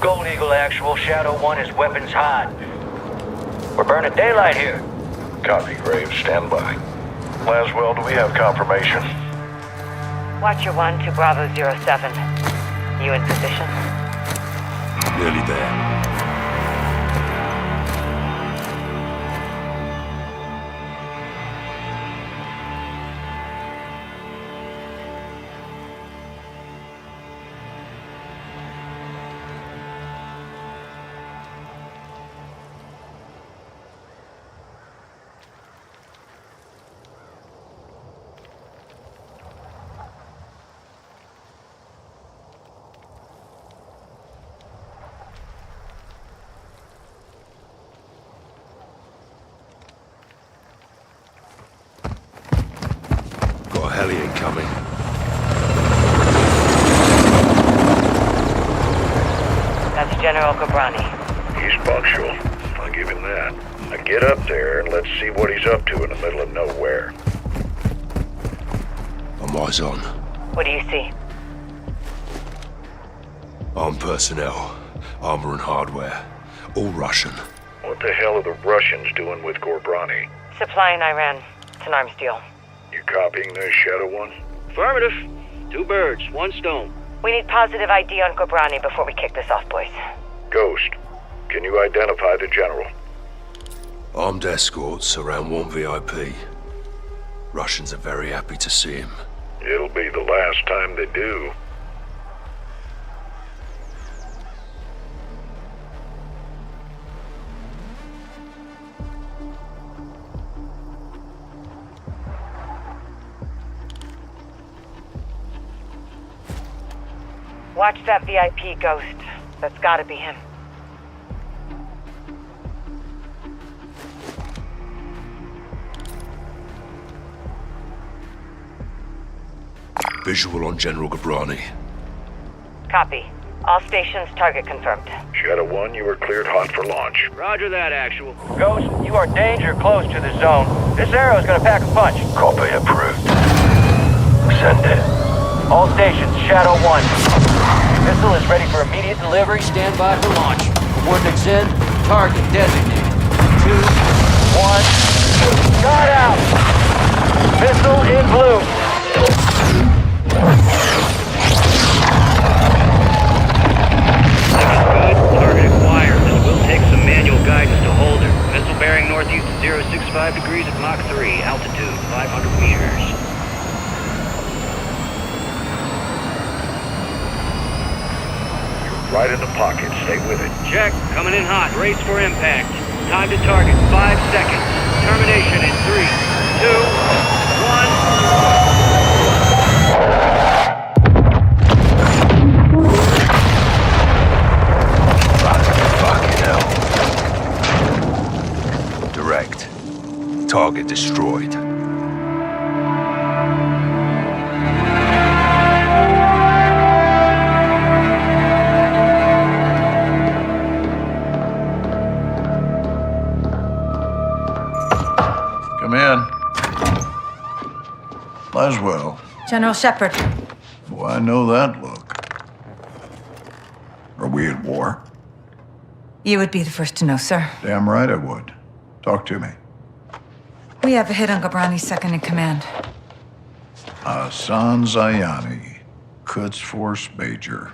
Gold Eagle Actual, Shadow 1 is weapons hot. We're burning daylight here. Copy, Graves. Stand by. Laswell, do we have confirmation? Watcher 1 to Bravo 07. You in position? Nearly there. Heli incoming. That's General Cabrani. He's punctual. I'll give him that. Now get up there and let's see what he's up to in the middle of nowhere. I'm eyes on. What do you see? Armed personnel, armor and hardware, all Russian. What the hell are the Russians doing with Gorbrani? Supply in Iran. It's an arms deal. You copying this, Shadow One? Affirmative. 2 birds, 1 stone. We need positive ID on Gobrani before we kick this off, boys. Ghost, can you identify the General? Armed escorts around one VIP. Russians are very happy to see him. It'll be the last time they do. Watch that VIP, Ghost. That's gotta be him. Visual on General Gobrani. Copy. All stations, target confirmed. Shadow One, you are cleared hot for launch. Roger that, Actual. Ghost, you are danger close to the zone. This arrow is gonna pack a punch. Copy approved. Send it. All stations, Shadow 1. Missile is ready for immediate delivery. Stand by for launch. Coordinates in. Target designated. 2, 1. Got out! Missile in blue. Good. Target acquired. This will take some manual guidance to hold her. Missile bearing northeast 065 degrees at Mach 3. Altitude 500 meters. Right in the pocket. Stay with it. Check. Coming in hot. Race for impact. Time to target. 5 seconds. Termination in 3, 2, 1. Fucking hell. Direct. Target destroyed. Come in. Laswell. General Shepard. Oh, I know that look. Are we at war? You would be the first to know, sir. Damn right I would. Talk to me. We have a hit on Gobrani's second in command. Hassan Zayani, Quds Force Major.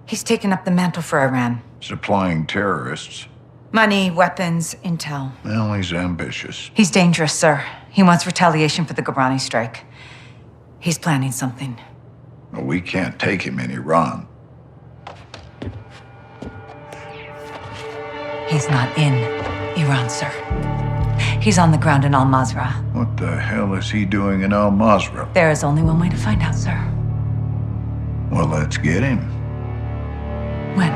He's taken up the mantle for Iran. Supplying terrorists. Money, weapons, intel. Well, he's ambitious. He's dangerous, sir. He wants retaliation for the Gobrani strike. He's planning something. Well, we can't take him in Iran. He's not in Iran, sir. He's on the ground in Al-Mazrah. What the hell is he doing in Al-Mazrah? There is only one way to find out, sir. Well, let's get him. When?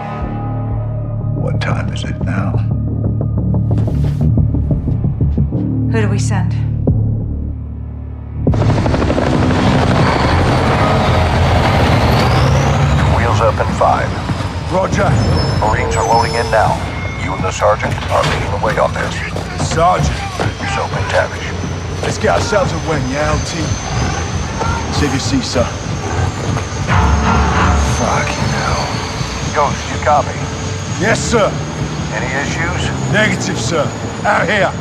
What time is it now? Who do we send? Wheels up in 5. Roger. Marines are loading in now. You and the sergeant are leading the way on this. Sergeant. Yourself and Tavish. Let's get ourselves a win, yeah, old team? Save your seat, sir. Fucking hell. Ghost, you copy? Yes, sir. Any issues? Negative, sir. Out here.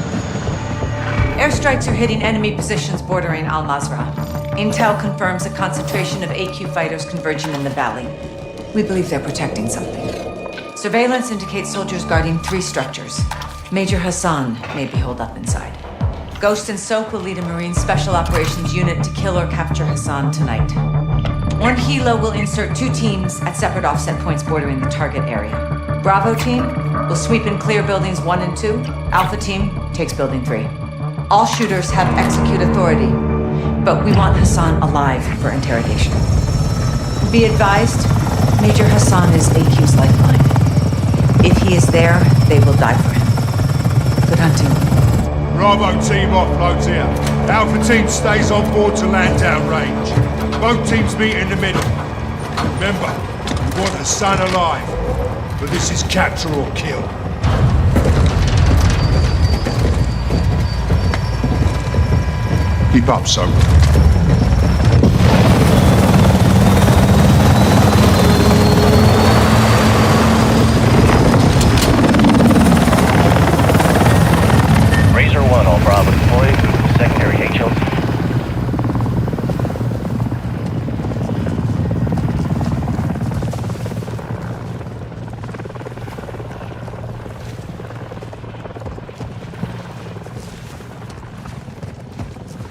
Airstrikes are hitting enemy positions bordering Al-Mazrah. Intel confirms a concentration of AQ fighters converging in the valley. We believe they're protecting something. Surveillance indicates soldiers guarding 3 structures. Major Hassan may be holed up inside. Ghost and Soap will lead a Marine Special Operations unit to kill or capture Hassan tonight. 1 helo will insert 2 teams at separate offset points bordering the target area. Bravo team will sweep and clear buildings 1 and 2. Alpha team takes building 3. All shooters have execute authority, but we want Hassan alive for interrogation. Be advised, Major Hassan is AQ's lifeline. If he is there, they will die for him. Good hunting. Bravo team offloads here. Alpha team stays on board to land down range. Both teams meet in the middle. Remember, we want Hassan alive, but this is capture or kill. Keep up, son. Razor 1, all Bravo deployed.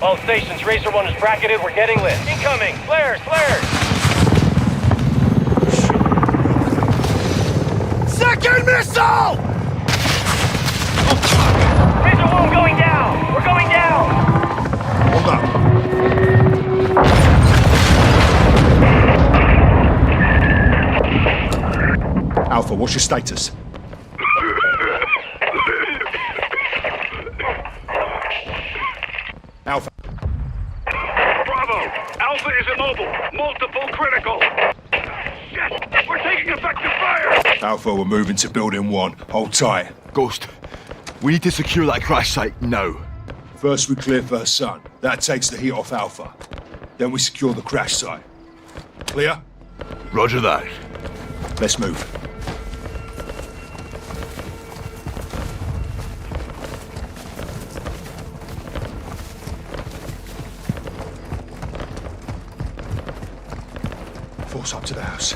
All stations, Racer 1 is bracketed, we're getting lit. Incoming! Flares! Flares! Second missile! Racer 1 going down! We're going down! Hold up. Alpha, what's your status? Alpha. Bravo! Alpha is immobile. Multiple critical. Shit! We're taking effective fire! Alpha, we're moving to building 1. Hold tight. Ghost, we need to secure that crash site now. First we clear First Sun. That takes the heat off Alpha. Then we secure the crash site. Clear? Roger that. Let's move. Force up to the house.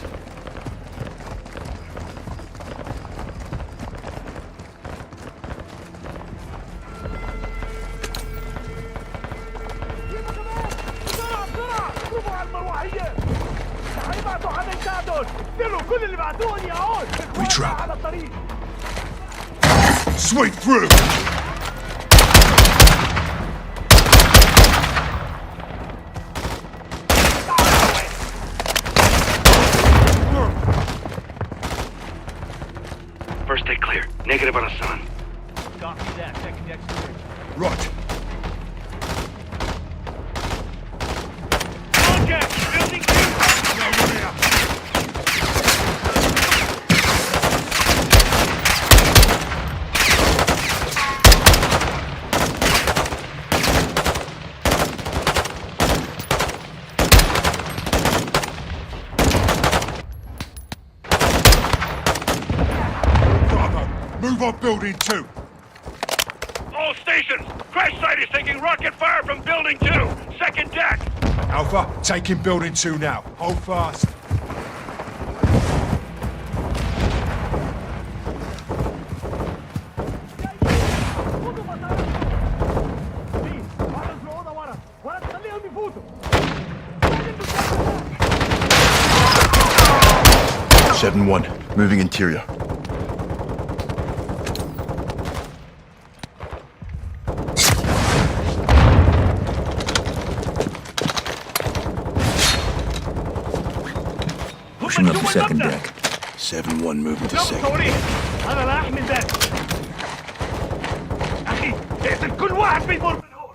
Retrap. Sweep through! First take clear. Negative on a sun. Right. Contact! Building 2! Bravo, move on building 2. All stations! Crash site is taking rocket fire from building 2! Second deck! Alpha, taking building 2 now. Hold fast. Seven 1, moving interior. Pushing up the second deck. 7-1, moving to second. انا لا احمل ذلك اخي اقتل كل واحد بيمر من هون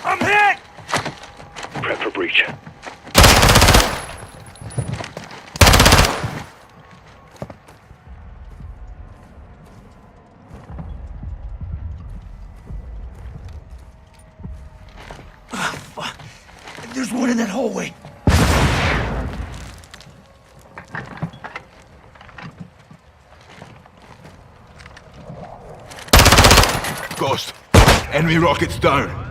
I'm hit! Prep for breach. There's one in that hallway. Ghost, enemy rockets down.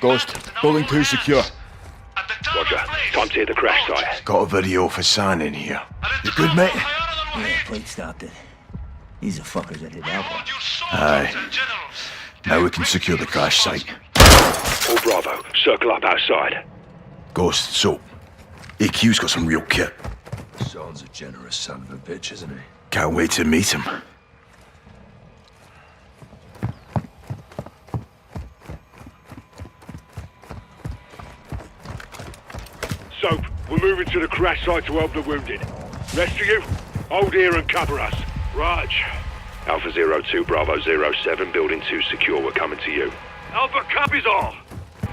Ghost, building 2 secure. Roger. Time to hit the crash site. Got a video for San in here. You good, mate? Yeah, plate stopped it. These are fuckers that hit Alpha. Aye. Now we can secure the crash site. All Bravo, circle up outside. Ghost, so, AQ's got some real kit. Son's a generous son of a bitch, isn't he? Can't wait to meet him. Soap, we're moving to the crash site to help the wounded. Rest of you, hold here and cover us. Raj. Alpha 02, Bravo 07, building 2 secure, we're coming to you. Alpha copies all.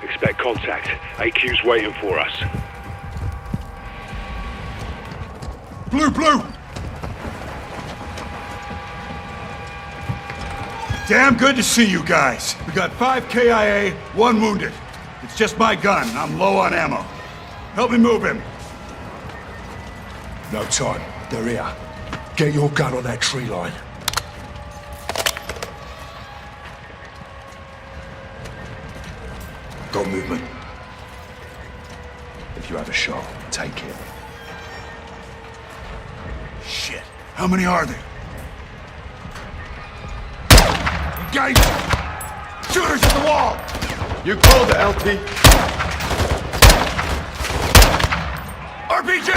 Expect contact. AQ's waiting for us. Blue! Damn good to see you guys. We got 5 KIA, 1 wounded. It's just my gun. I'm low on ammo. Help me move him. No time. They're here. Get your gun on that tree line. Got movement. If you have a shot, take it. Shit. How many are there? Engage! Shooters at the wall! You called the LT. RPG!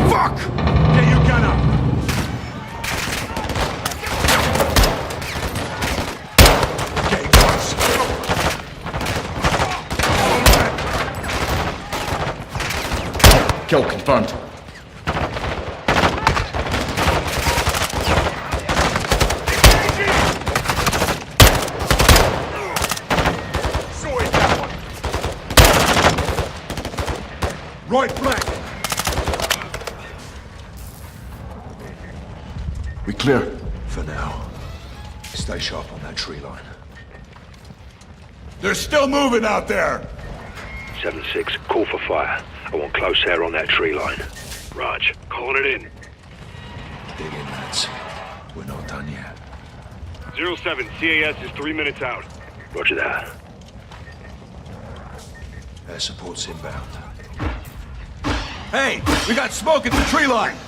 Fuck! Get your gun up! Getting close. Kill confirmed. Sorted that one. Right flank. We clear. For now. Stay sharp on that tree line. They're still moving out there. 7-6, call for fire. I want close air on that tree line. Raj, calling it in. Dig in, lads. We're not done yet. 07, CAS is 3 minutes out. Roger that. Air support's inbound. Hey, we got smoke at the tree line.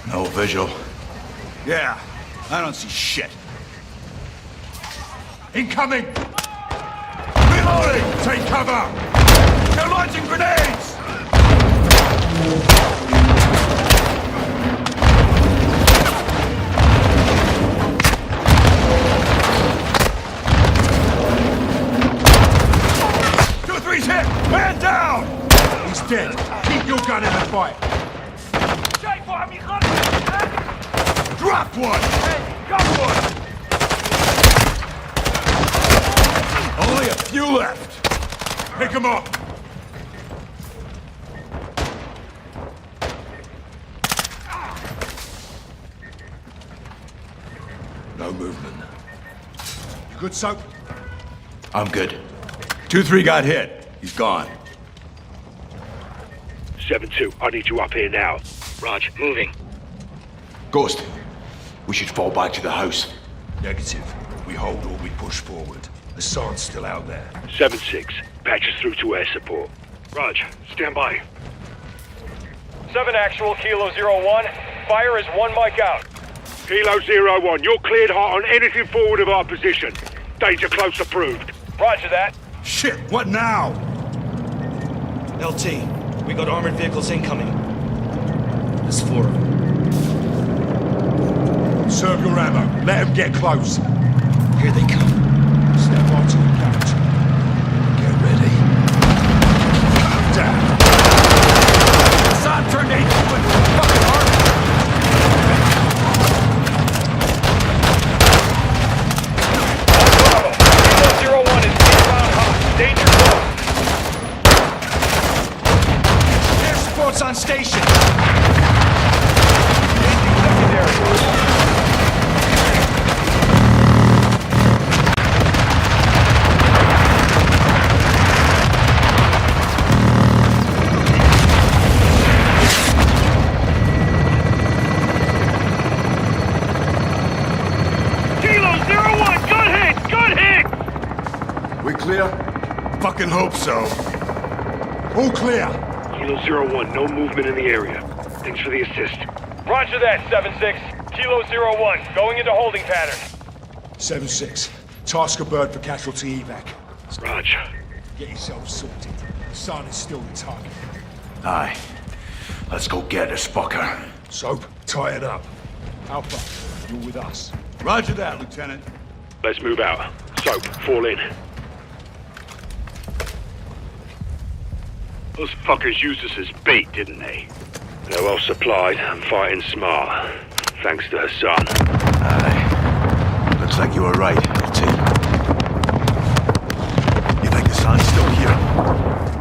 No visual. Yeah, I don't see shit. Incoming! Reloading! Take cover! They're launching grenades! Two, three's hit! Man down! He's dead. Keep your gun in the fight. Dropped one! Got one! Only a few left. Pick him up. No movement. You good, Soap? I'm good. 2-3 got hit. He's gone. 7-2, I need you up here now. Raj, moving. Ghost, we should fall back to the house. Negative. We hold or we push forward. Hassan's still out there. 7-6, patch us through to air support. Raj, stand by. 7 actual, Kilo 01. Fire is 1 mic out. Kilo 01, you're cleared hot on anything forward of our position. Danger close approved. Roger that. Shit, what now? LT, we got armored vehicles incoming. There's 4 of them. Serve your ammo. Let him get close. Here they come. Step onto the couch. Get ready. Down. Hassan turned 8 with fucking armor. Kilo 01 is inbound hot. Danger close. Air support's on station. Secondary. Fucking hope so. All clear. Kilo 01, no movement in the area. Thanks for the assist. Roger that, 7-6. Kilo 01, going into holding pattern. 7-6. Task a bird for casualty evac. Raj. Get yourself sorted. Hassan is still the target. Aye. Let's go get this fucker. Soap, tie it up. Alpha, you're with us. Roger that, Lieutenant. Let's move out. Soap, fall in. Those fuckers used us as bait, didn't they? They're well supplied and fighting smart. Thanks to Hassan. Aye. Looks like you were right, LT. You think Hassan's still here?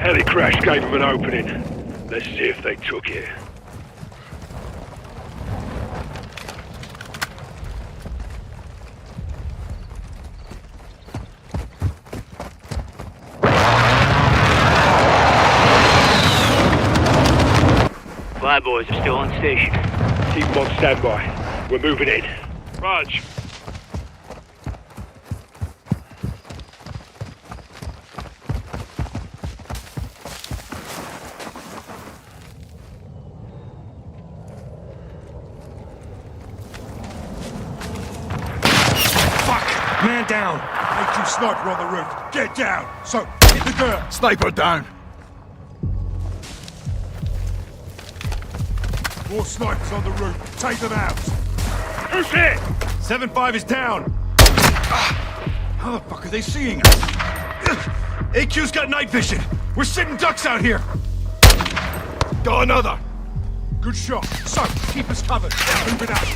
Heli crash gave them an opening. Let's see if they took it. boys are still on station. Keep them on standby. We're moving in. Raj. Man down! AQ sniper on the roof. Get down! So, hit the dirt! Sniper down! More snipers on the roof. Take them out! Who's hit? 7-5 is down! How the fuck are they seeing us? AQ's got night vision! We're sitting ducks out here! Got another! Good shot. So, keep us covered. Move it up.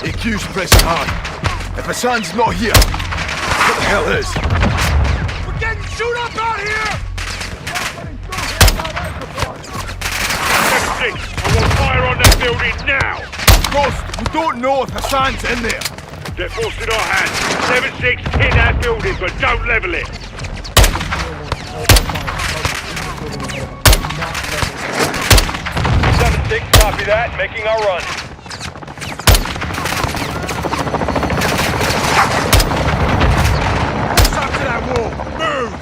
AQ's pressing hard. If Hassan's not here, what the hell is? We're getting shoot up out here! I want fire on that building now! Ghost, we don't know if Hassan's in there. They're forcing our hand. 7-6, hit that building, but don't level it. Copy that, making our run. Stop to that wall! Move!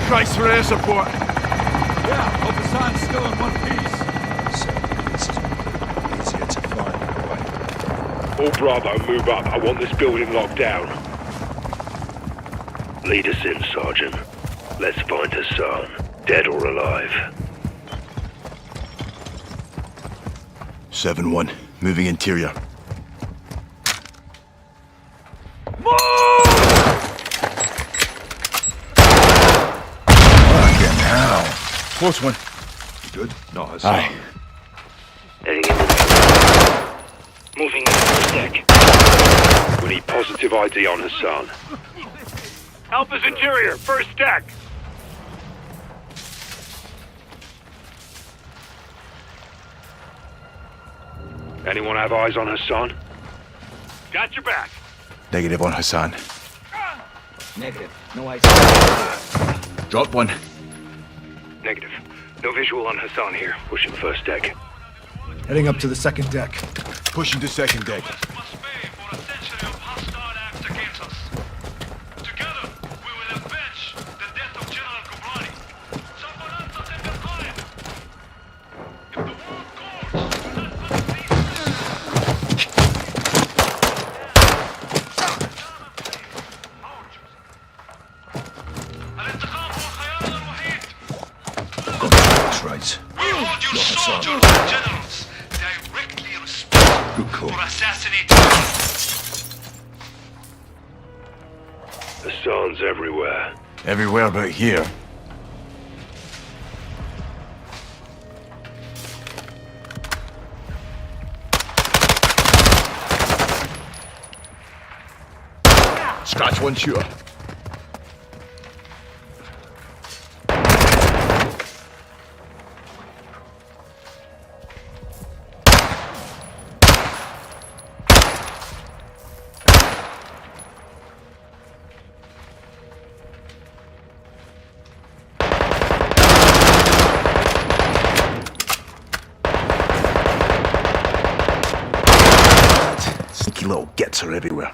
Christ for air support. Yeah, hope Hassan's still in one piece. So, this is easier to find. All Bravo, move up. I want this building locked down. Lead us in, Sergeant. Let's find Hassan, dead or alive. 7-1, moving interior. Close one. Good? Not Hassan. Aye. Heading into the... Moving into first deck. We need positive ID on Hassan. Alpha's interior, first deck. Anyone have eyes on Hassan? Got your back. Negative on Hassan. Negative. No eyes. Drop one. Negative. No visual on Hassan here. Pushing first deck. Heading up to the second deck. Pushing to second deck. Right. We hold your soldiers and generals directly responsible Good call. for assassinating us. Hassan's everywhere. Everywhere but here. Scratch one shooter. Sneaky little gets are everywhere.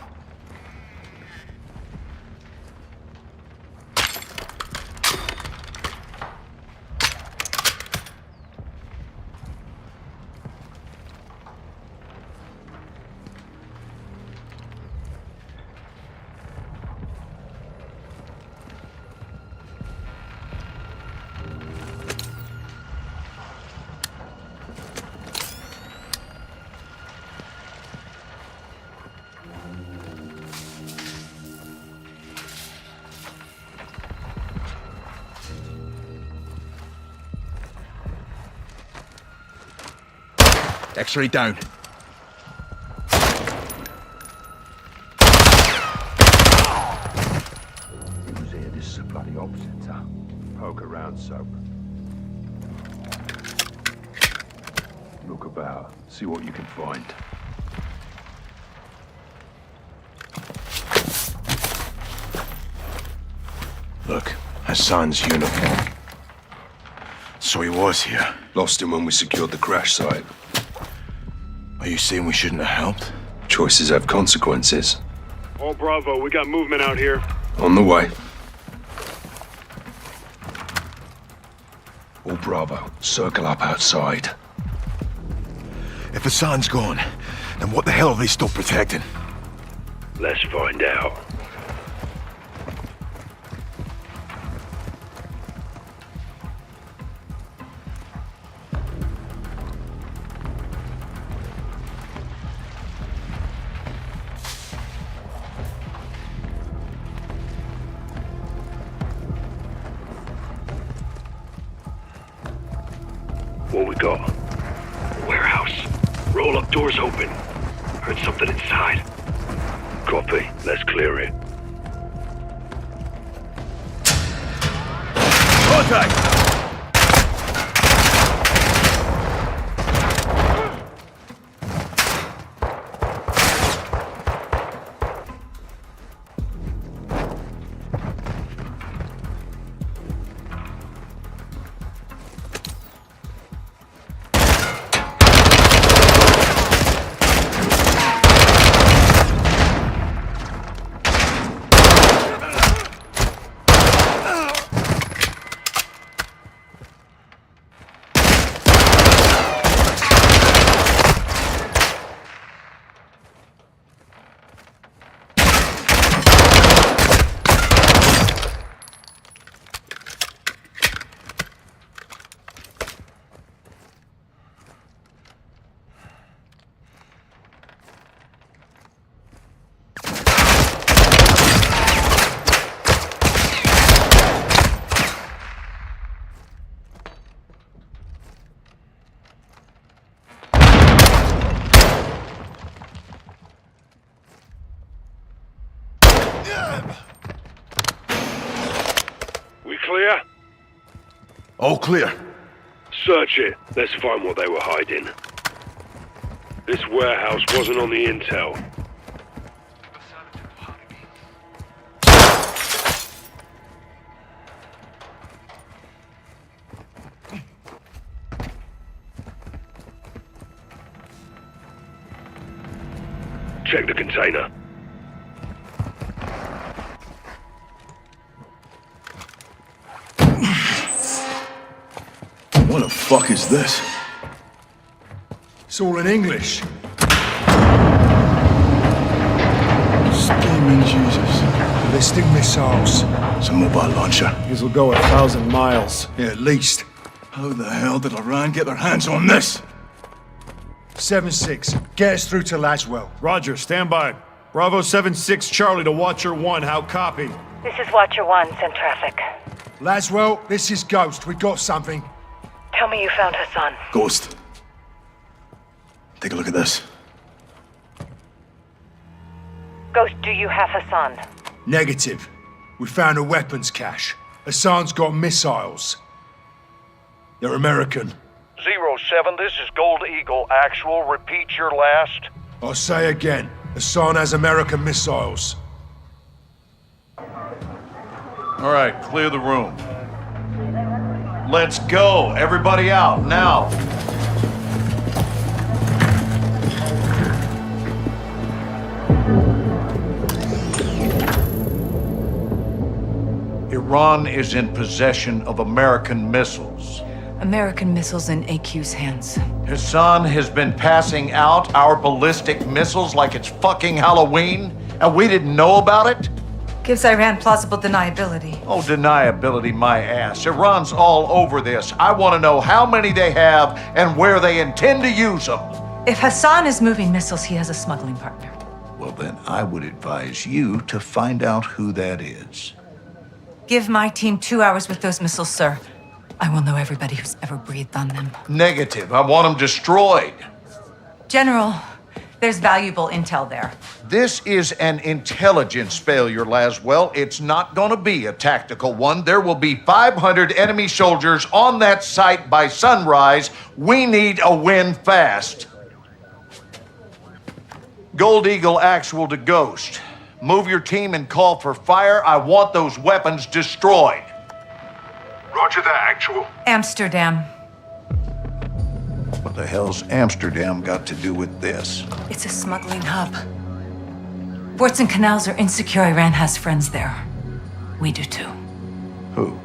X-ray down. Who's here? This is a bloody op center. Poke around, Soap. Look about. See what you can find. Look, Hassan's uniform. So he was here. Lost him when we secured the crash site. Are you saying we shouldn't have helped? Choices have consequences. All Bravo, we got movement out here. On the way. All Bravo, circle up outside. If Hassan's gone, then what the hell are they still protecting? Let's find out. What we got? Warehouse. Roll up doors open. Heard something inside. Copy. Let's clear it. Contact! We clear? All clear. Search it. Let's find what they were hiding. This warehouse wasn't on the intel. Check the container. What the fuck is this? It's all in English. Steaming Jesus. Ballistic missiles. It's a mobile launcher. These will go 1,000 miles. Yeah, at least. How the hell did Iran get their hands on this? 7-6. Get us through to Laswell. Roger, stand by. Bravo 7-6 Charlie to Watcher 1, how copy? This is Watcher 1, send traffic. Laswell, this is Ghost. We got something. Tell me you found Hassan. Ghost. Take a look at this. Ghost, do you have Hassan? Negative. We found a weapons cache. Hassan's got missiles. They're American. 07, this is Gold Eagle. Actual, repeat your last. I'll say again. Hassan has American missiles. All right, clear the room. Let's go. Everybody out, now. Iran is in possession of American missiles. American missiles in AQ's hands. Hassan has been passing out our ballistic missiles like it's fucking Halloween, and we didn't know about it? Gives Iran plausible deniability. Oh, deniability my ass. Iran's all over this. I want to know how many they have and where they intend to use them. If Hassan is moving missiles, he has a smuggling partner. Well, then I would advise you to find out who that is. Give my team 2 hours with those missiles, sir. I will know everybody who's ever breathed on them. Negative. I want them destroyed. General, there's valuable intel there. This is an intelligence failure, Laswell. It's not gonna be a tactical one. There will be 500 enemy soldiers on that site by sunrise. We need a win fast. Gold Eagle Actual to Ghost. Move your team and call for fire. I want those weapons destroyed. Roger that, Actual. Amsterdam. What the hell's Amsterdam got to do with this? It's a smuggling hub. Ports and canals are insecure. Iran has friends there. We do too. Who?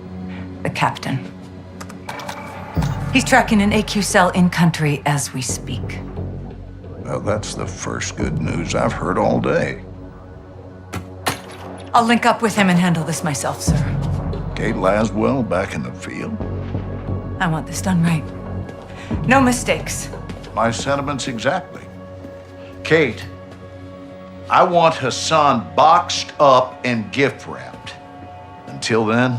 The captain. He's tracking an AQ cell in country as we speak. Well, that's the first good news I've heard all day. I'll link up with him and handle this myself, sir. Kate Laswell back in the field? I want this done right. No mistakes. My sentiments exactly. Kate, I want Hassan boxed up and gift wrapped. Until then,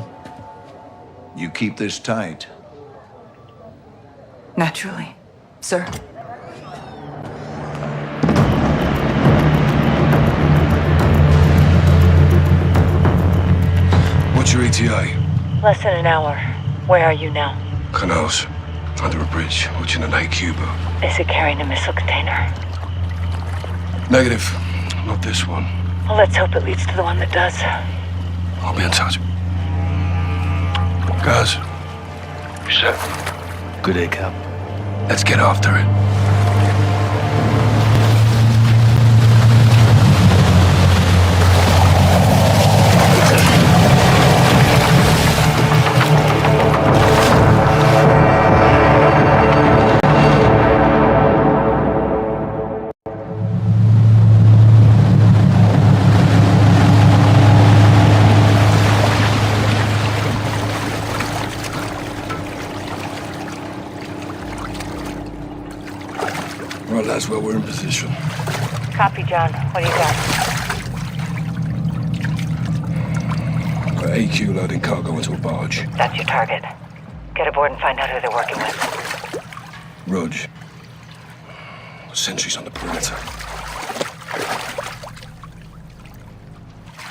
you keep this tight. Naturally, sir. What's your ETA? Less than an hour. Where are you now? Canals. Under a bridge, watching an AQ boat. Is it carrying a missile container? Negative. Not this one. Well, let's hope it leads to the one that does. I'll be in touch. Guys. You set? Good day, Cap. Let's get after it. Right, that's where we're in position. Copy, John. What do you got? Got AQ loading cargo into a barge. That's your target. Get aboard and find out who they're working with. Rog. Sentries on the perimeter.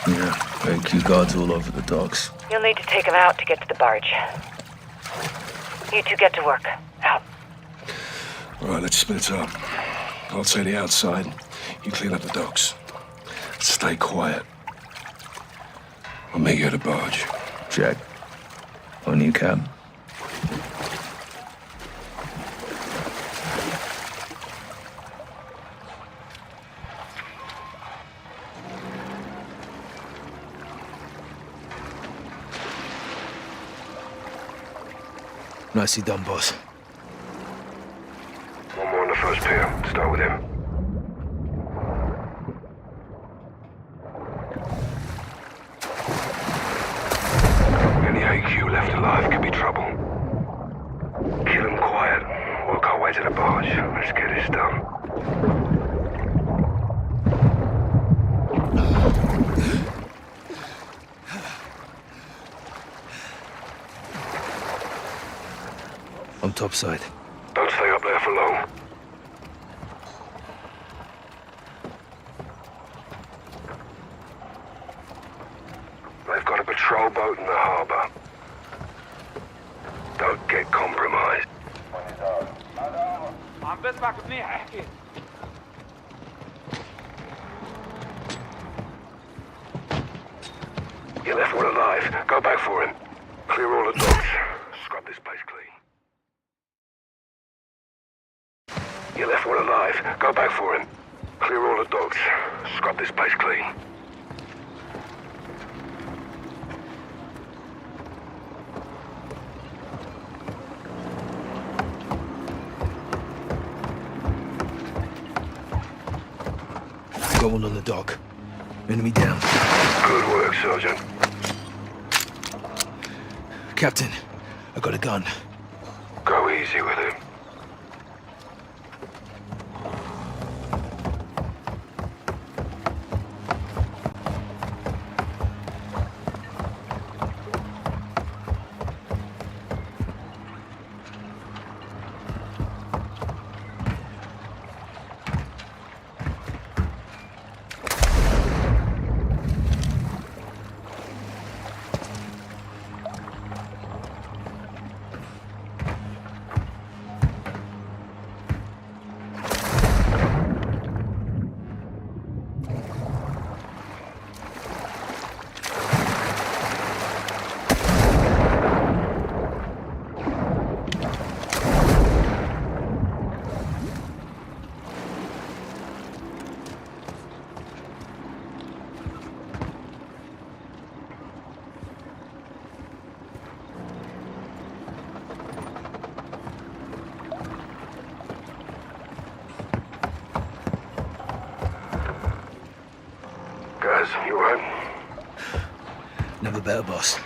Yeah, AQ guards all over the docks. You'll need to take them out to get to the barge. You two get to work. Out. All right, let's split up. I'll take the outside. You clean up the docks. Stay quiet. I'll meet you at the barge. Check. On you, Cap. Nicely done, boss. One more on the first pier. Start with him. Any AQ left alive could be trouble. Kill him quiet. Work our way to the barge. Let's get this done. On topside. Don't stay up there for long. They've got a patrol boat in the harbor. Don't get compromised. You left one alive. Go back for him. Clear all the docks. Scrub this place clean. You left one alive. Go back for him. Clear all the docks. Scrub this place clean. Got one on the dock. Enemy down. Good work, Sergeant. Captain, I got a gun. Go easy with him. Gaz, you alright? Never better, boss.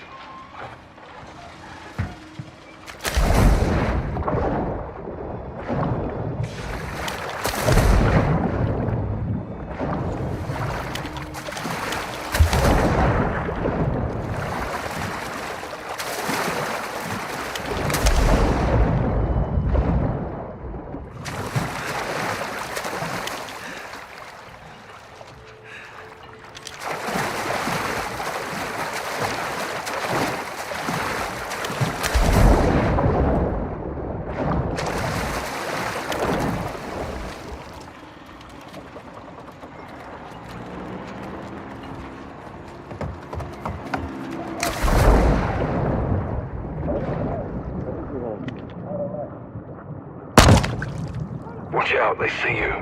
Watch out, they see you.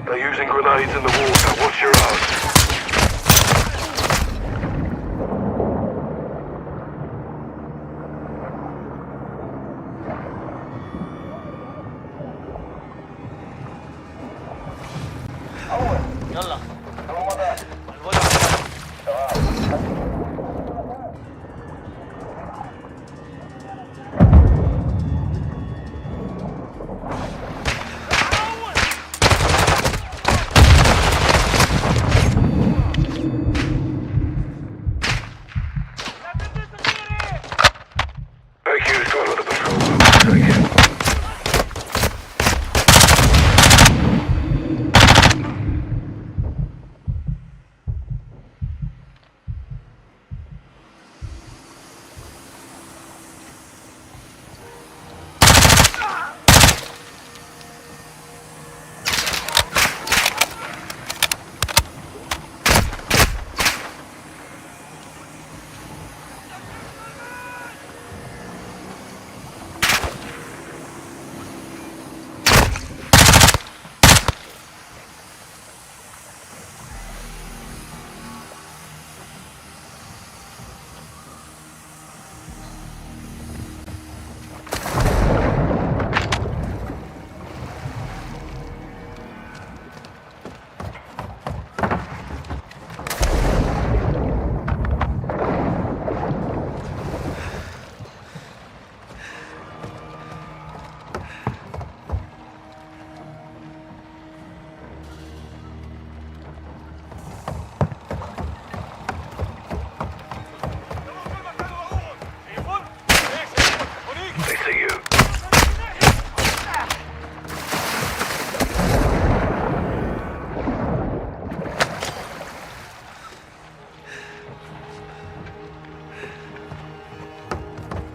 They're using grenades in the water. Watch your ass.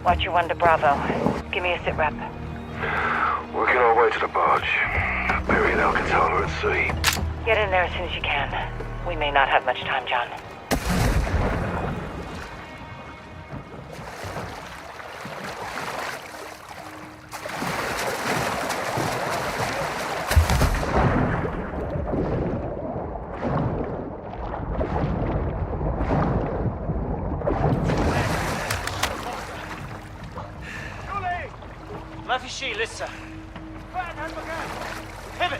Watcher 1 to Bravo. Give me a sit rep. Working our way to the barge. Buried Alcantara at sea. Get in there as soon as you can. We may not have much time, John. ما في شيء لسه. بعد هالمكان. هبت.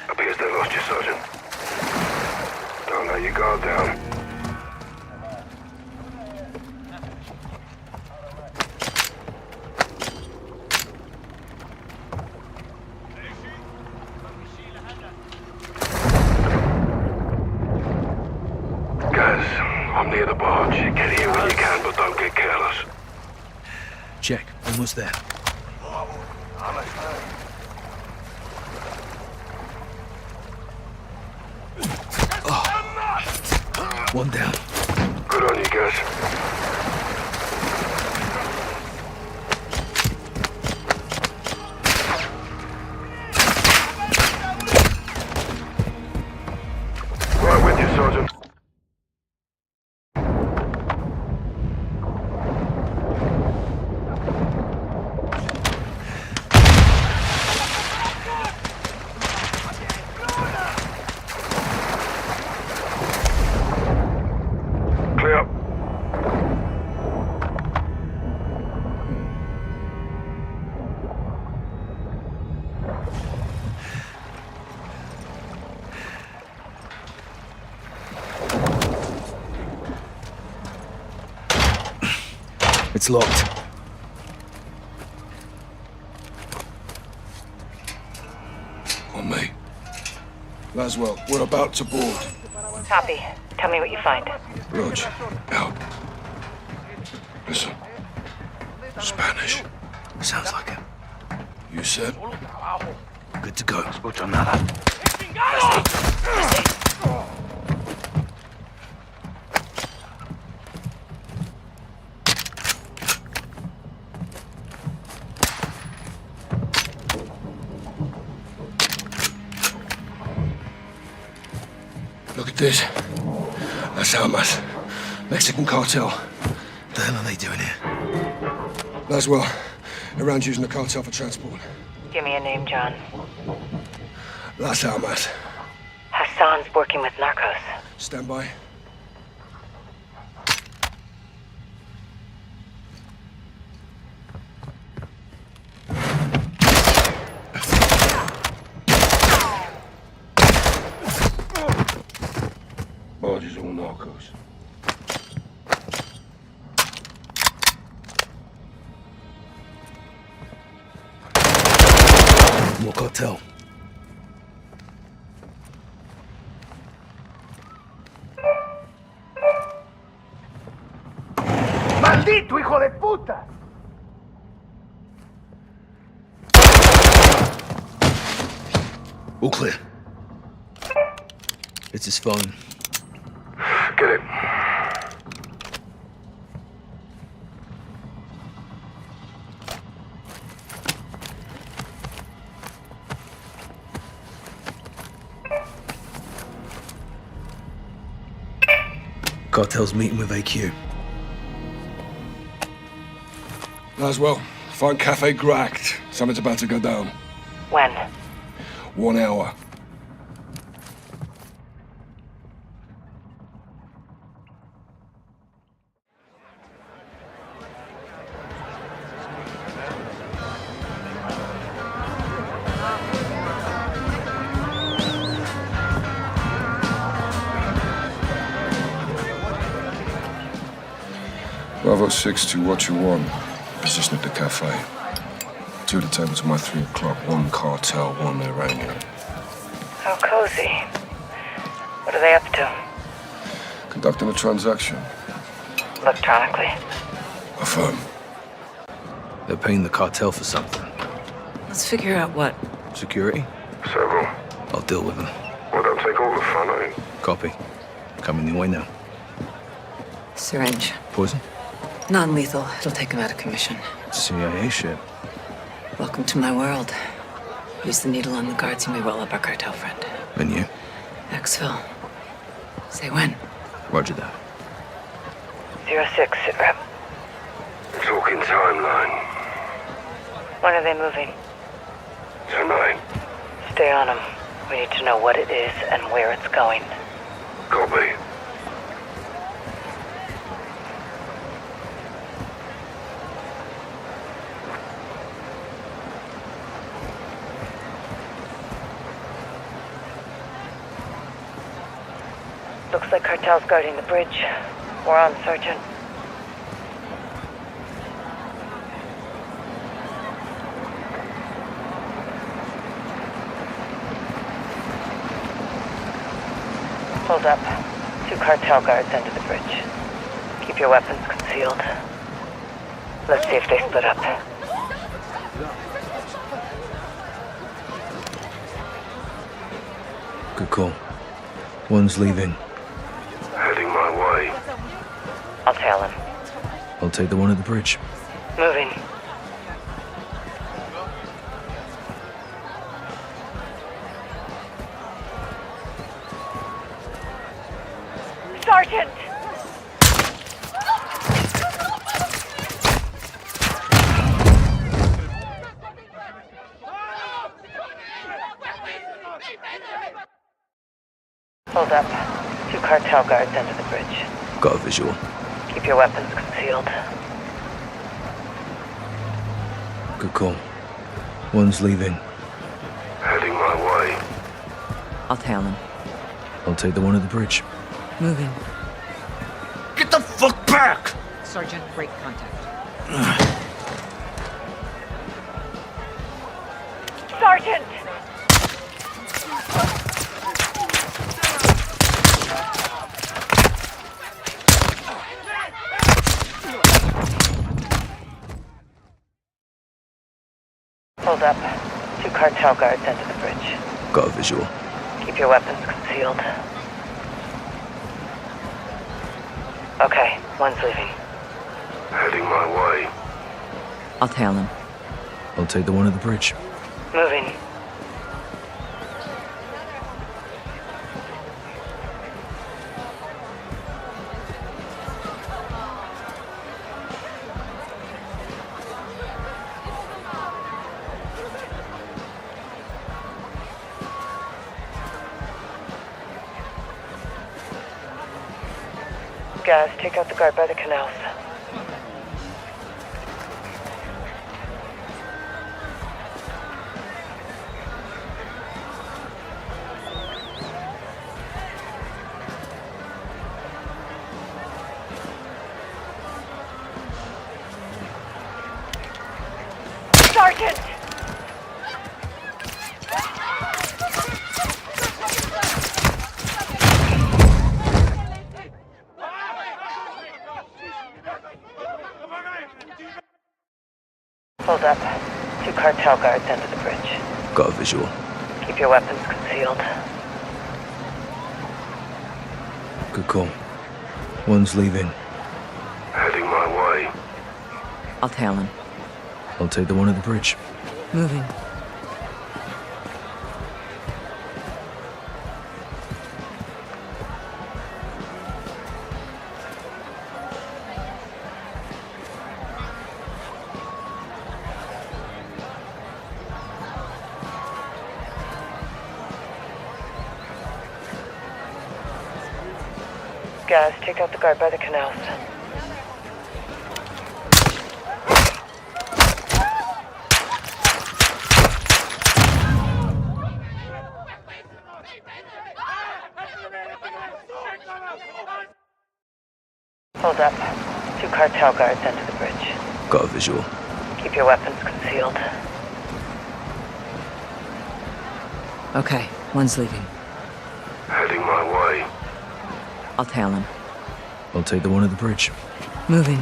Appears they lost you, Sergeant. Don't let your guard down. Guys, I'm near the barge. Get here when you can, but don't get careless. Check. Almost there. One down. Good on you, guys. It's locked. On me. Laswell, we're about to board. Copy. Tell me what you find. Rog, out. Listen. Spanish. Sounds like it. You said? Good to go. Escucho nada. Look at this. Las Almas. Mexican cartel. What the hell are they doing here? Laswell, around using the cartel for transport. Give me a name, John. Las Almas. Hassan's working with narcos. Stand by. Barges all narcos. More cartel. ¡Maldito hijo de puta! All clear. It's his phone. Get it. Cartel's meeting with AQ. Laswell, find Cafe Gracht. Something's about to go down. When? 1 hour. Bravo 6 to what you want. Position at the cafe. 2 to table to my 3 o'clock. 1 cartel, 1 Iranian. How cozy. What are they up to? Conducting a transaction. Electronically. Affirm. They're paying the cartel for something. Let's figure out what. Security? Several. I'll deal with them. Well, don't take all the fun, eh? Copy. Coming your way now. Syringe. Poison? Non-lethal. It'll take him out of commission. CIA shit. Welcome to my world. Use the needle on the guards and we roll up our cartel friend. And you? Exfil. Say when. Roger that. 06, sit rep. Talking timeline. When are they moving? Tonight. Stay on them. We need to know what it is and where it's going. Copy. Looks like cartel's guarding the bridge. We're on, Sergeant. Hold up. 2 cartel guards under the bridge. Keep your weapons concealed. Let's see if they split up. Good call. One's leaving. Heading my way. I'll tail him. I'll take the one at the bridge. Moving. Sergeant! Hold up. 2 cartel guards under the bridge. Got a visual. Keep your weapons concealed. Good call. One's leaving. Heading my way. I'll tail him. I'll take the one at the bridge. Moving. Get the fuck back! Sergeant, break contact. Sergeant! Hold up. 2 cartel guards enter the bridge. Got a visual. Keep your weapons concealed. Okay, one's leaving. Heading my way. I'll tail him. I'll take the one at the bridge. Moving. Guys, take out the guard by the canals. Sergeant! Hold up. 2 cartel guards enter the bridge. Got a visual. Keep your weapons concealed. Good call. One's leaving. Heading my way. I'll tail him. I'll take the one at the bridge. Moving. Guys, take out the guard by the canals. Hold up. 2 cartel guards enter the bridge. Got a visual. Keep your weapons concealed. Okay, one's leaving. Heading my way. I'll tail him. I'll take the one at the bridge. Moving.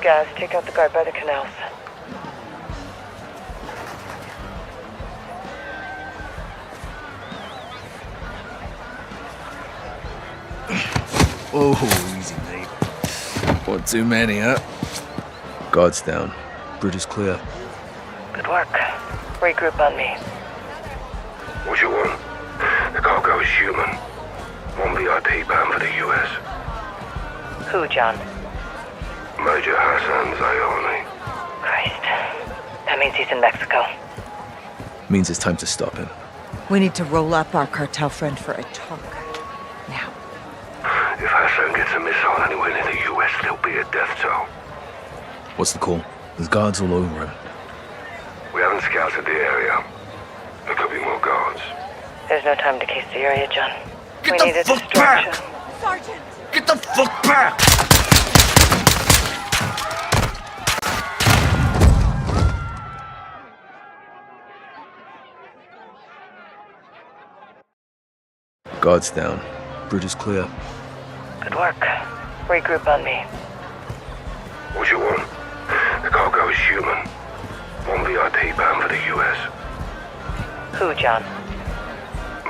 Guys, take out the guard by the canals. Oh, easy, mate. One too many, huh? Guards down. Bridge is clear. Good work. Regroup on me. What you want? The cargo is human. 1 VIP bound for the US. Who, John? Major Hassan Zayoni. Christ. That means he's in Mexico. Means it's time to stop him. We need to roll up our cartel friend for a talk. Now. If Hassan gets a missile anywhere near the US, there'll be a death toll. What's the call? There's guards all over him. We haven't scouted the area. There could be more guards. There's no time to case the area, John. Get we the need a fuck distraction. back! Sergeant! Get the fuck back! Guards down. Bridge is clear. Good work. Regroup on me. What you want? The cargo is human. One VIP bound for the US. Who, John?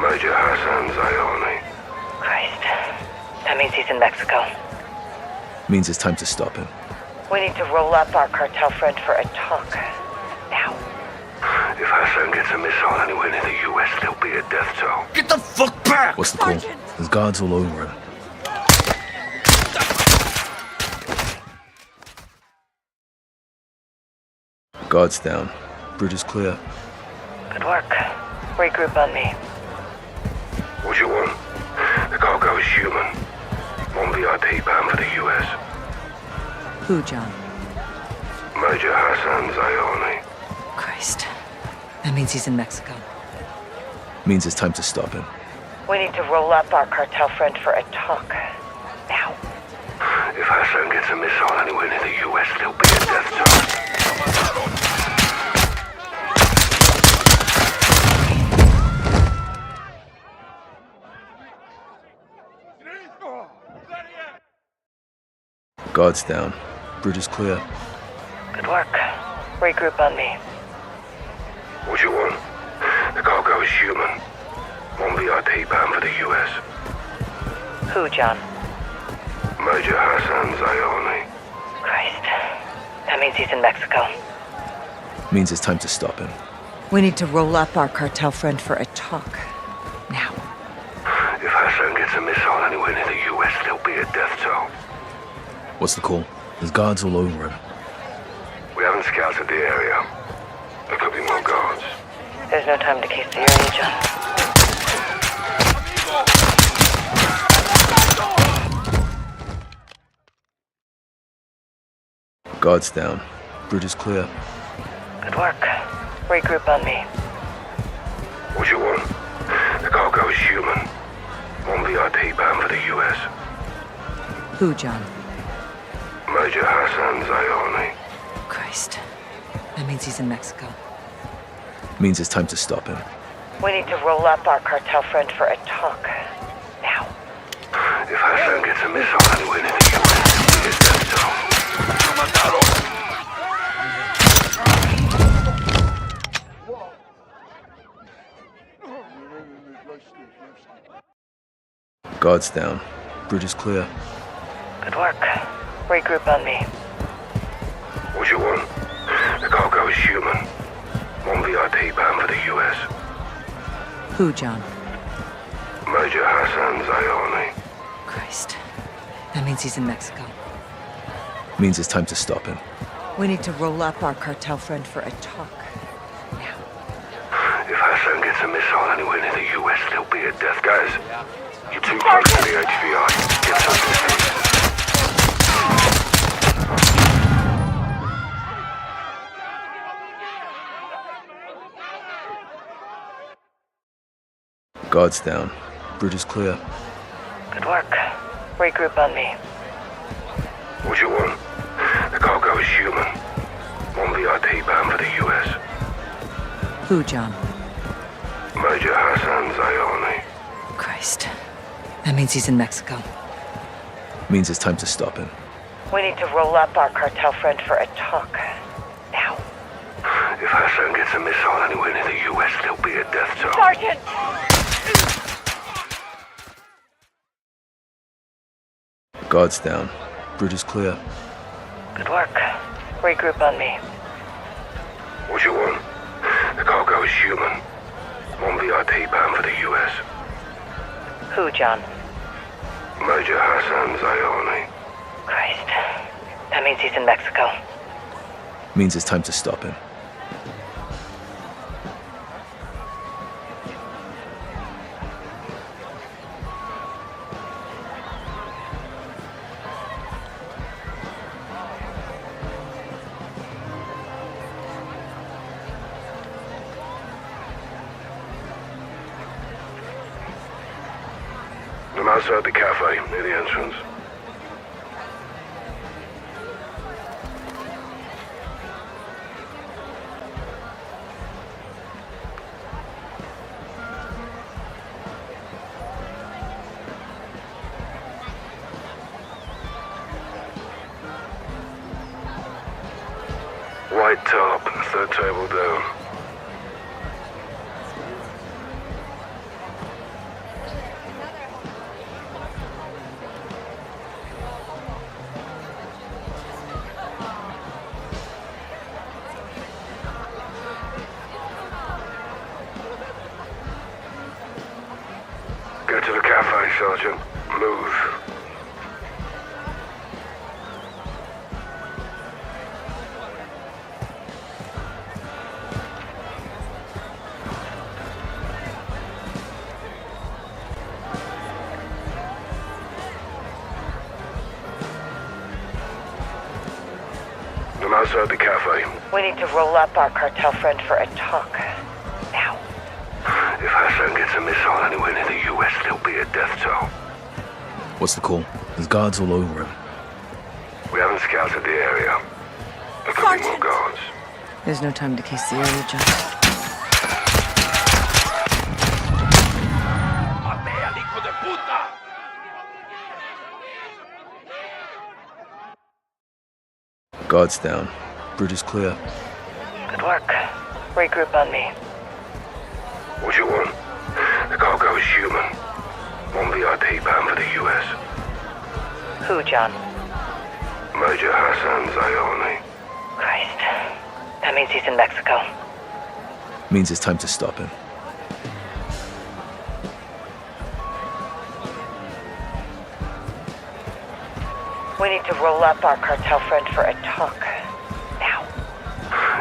Major Hassan Zayani. Christ. That means he's in Mexico. Means it's time to stop him. We need to roll up our cartel friend for a talk. Now. If Hassan gets a missile anywhere near the US, there'll be a death toll. Get the fuck back! What's the call? There's guards all over him. Guards down. Bridge is clear. Good work. Regroup on me. What you want? The cargo is human. One VIP bound for the US. Who, John? Major Hassan Zayani. Christ. That means he's in Mexico. Means it's time to stop him. We need to roll up our cartel friend for a talk. Now. If Hassan gets a missile anywhere near the US, there'll be a death toll. Guards down. Bridge is clear. Good work. Regroup on me. What you want? The cargo is human. One VIP bound for the US. Who, John? Major Hassan Zayani. Christ. That means he's in Mexico. Means it's time to stop him. We need to roll up our cartel friend for a talk. Now. If Hassan gets a missile anywhere near the US, there'll be a death toll. What's the call? There's guards all over him. We haven't scouted the area. There could be more guards. There's no time to case the area, John. Guards down. Bridge is clear. Good work. Regroup on me. What you want? The cargo is human. One VIP bound for the US. Who, John? Major Hassan Zayani. Christ. That means he's in Mexico. Means it's time to stop him. We need to roll up our cartel friend for a talk. Now. If Hassan gets a missile anywhere near the US, there'll be a death toll. Guards down. Bridge is clear. Good work. Regroup on me. What you want? The cargo is human. One VIP bound for the US. Who, John? Major Hassan Zayani. Christ. That means he's in Mexico. Means it's time to stop him. We need to roll up our cartel friend for a talk. Now. If Hassan gets a missile anywhere near the US, there'll be a death. Guys, you're too close to the HVI. Get some distance. Guards down. Bridge is clear. Good work. Regroup on me. What you want? The cargo is human. One VIP bound for the US. Who, John? Major Hassan Zayani. Christ. That means he's in Mexico. Means it's time to stop him. We need to roll up our cartel friend for a talk. Now. If Hassan gets a missile anywhere near the US, there'll be a death toll. Sergeant! Guards down. Bridge is clear. Good work. Regroup on me. What you want? The cargo is human. One VIP bound for the US. Who, John? Major Hassan Zayani. Christ. That means he's in Mexico. Means it's time to stop him. I'm outside the cafe, near the entrance. White top, third table down. Get to the cafe, Sergeant. Move. I'm outside the cafe. We need to roll up our cartel friend for a talk. Now. If Hassan gets a missile anywhere near the US, there'll be a death toll. What's the call? There's guards all over him. We haven't scouted the area. There could be more guards. There's no time to case the area, John. Guards down. Bridge is clear. Good work. Regroup on me. What you want? The cargo is human. One VIP bound for the US. Who, John? Major Hassan Zayani. Christ. That means he's in Mexico. Means it's time to stop him. We need to roll up our cartel friend for a talk. Now.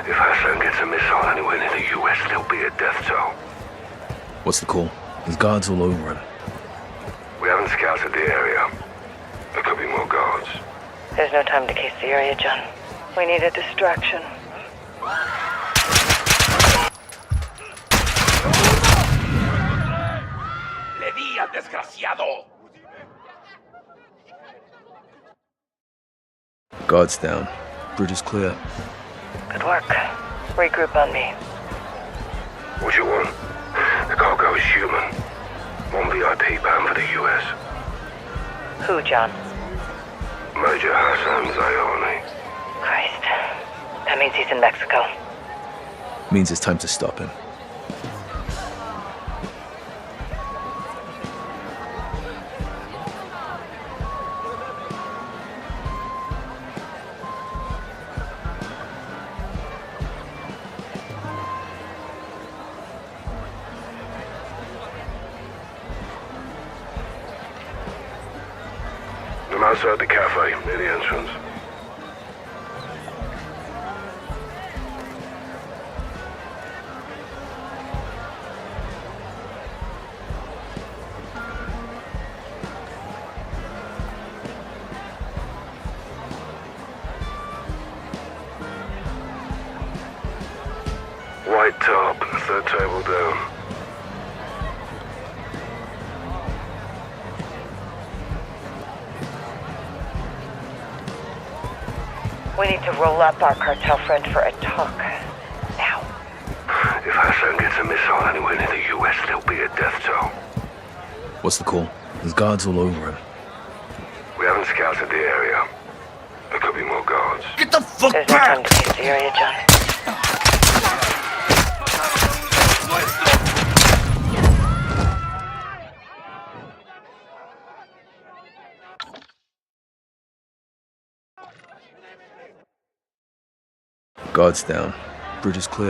If Hassan gets a missile anywhere near the US, there'll be a death toll. What's the call? There's guards all over him. We haven't scouted the area. There could be more guards. There's no time to case the area, John. We need a distraction. ¡Le di al desgraciado! Guards down. Bridge is clear. Good work. Regroup on me. What you want? The cargo is human. One VIP bound for the US. Who, John? Major Hassan Zayani. Christ. That means he's in Mexico. Means it's time to stop him. I'm outside the cafe, near the entrance. White top, third table down. We need to roll up our cartel friend for a talk. Now. If Hassan gets a missile anywhere near the US, there'll be a death toll. What's the call? There's guards all over him. We haven't scouted the area. There could be more guards. Get the fuck There's no time to case the area, John. Guards down. Bridge is clear.